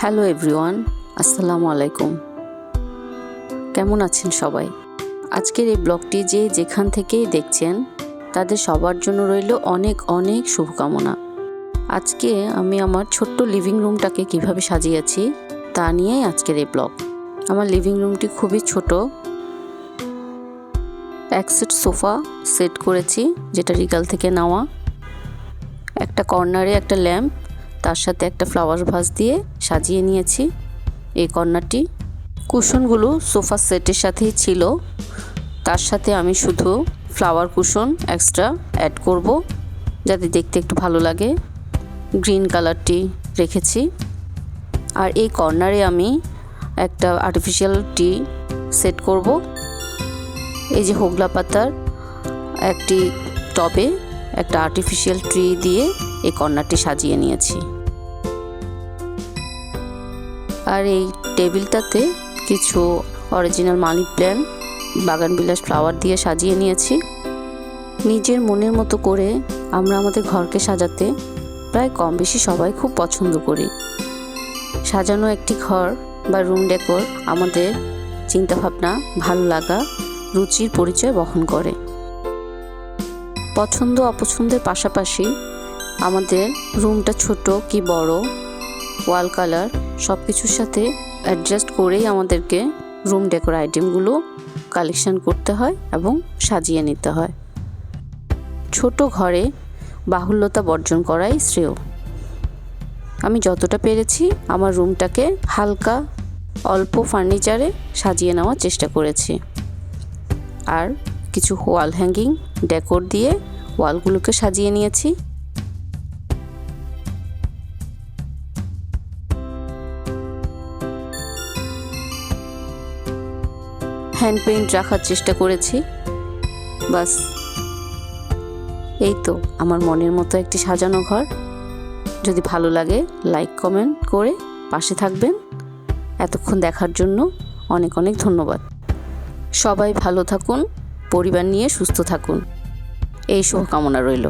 Hello everyone, আসসালামু আলাইকুম। কেমন আছেন সবাই? আজকের এই ব্লগটি যেখান থেকেই দেখছেন তাদের সবার জন্য রইল অনেক অনেক শুভকামনা। আজকে আমি আমার ছোট্ট লিভিং রুমটাকে কিভাবে সাজিয়েছি তা নিয়েই আজকের এই ব্লগ। আমার লিভিং রুমটি খুবই ছোট। এক সেট সোফা সেট করেছি, যেটা রিগাল থেকে নেওয়া। একটা কর্নারে একটা ল্যাম্প, তার সাথে একটা ফ্লাওয়ার ভাস দিয়ে সাজিয়ে নিয়েছি এই কর্নারটি। কুশনগুলো সোফা সেটের সাথেই ছিল, তার সাথে আমি শুধু ফ্লাওয়ার কুশন এক্সট্রা অ্যাড করব যাতে দেখতে একটু ভালো লাগে। গ্রিন কালারটি রেখেছি। আর এই কর্নারে আমি একটা আর্টিফিশিয়াল ট্রি সেট করব। এই যে হোগলা পাতার একটি টবে একটা আর্টিফিশিয়াল ট্রি দিয়ে এই কর্নারটি সাজিয়ে নিয়েছি। আর এই টেবিলটাতে কিছু অরিজিনাল মানি প্ল্যান্ট বাগানবিলাস ফ্লাওয়ার দিয়ে সাজিয়ে নিয়েছি। নিজের মনের মতো করে আমরা আমাদের ঘরকে সাজাতে প্রায় কম বেশি সবাই খুব পছন্দ করি। সাজানো একটি ঘর বা রুম ডেকোর আমাদের চিন্তাভাবনা, ভালো লাগা, রুচির পরিচয় বহন করে। পছন্দ অপছন্দের পাশাপাশি আমাদের রুমটা ছোট কি বড়, ওয়াল কালার সব কিছুর সাথে অ্যাডজাস্ট করেই আমাদেরকে রুম ডেকোর আইটেমগুলো কালেকশন করতে হয় এবং সাজিয়ে নিতে হয়। ছোট ঘরে বাহুল্যতা বর্জন করাই শ্রেয়। আমি যতটা পেরেছি আমার রুমটাকে হালকা অল্প ফার্নিচারে সাজিয়ে নেওয়ার চেষ্টা করেছি। আর কিছু ওয়াল হ্যাঙ্গিং ডেকোর দিয়ে ওয়ালগুলোকে সাজিয়ে নিয়েছি। হ্যান্ড পেইন্ট রাখার চেষ্টা করেছি। বাস এই তো আমার মনের মতো একটি সাজানো ঘর। যদি ভালো লাগে লাইক কমেন্ট করে পাশে থাকবেন। এতক্ষণ দেখার জন্য অনেক অনেক ধন্যবাদ। সবাই ভালো থাকুন, পরিবার নিয়ে সুস্থ থাকুন, এই শুভকামনা রইল।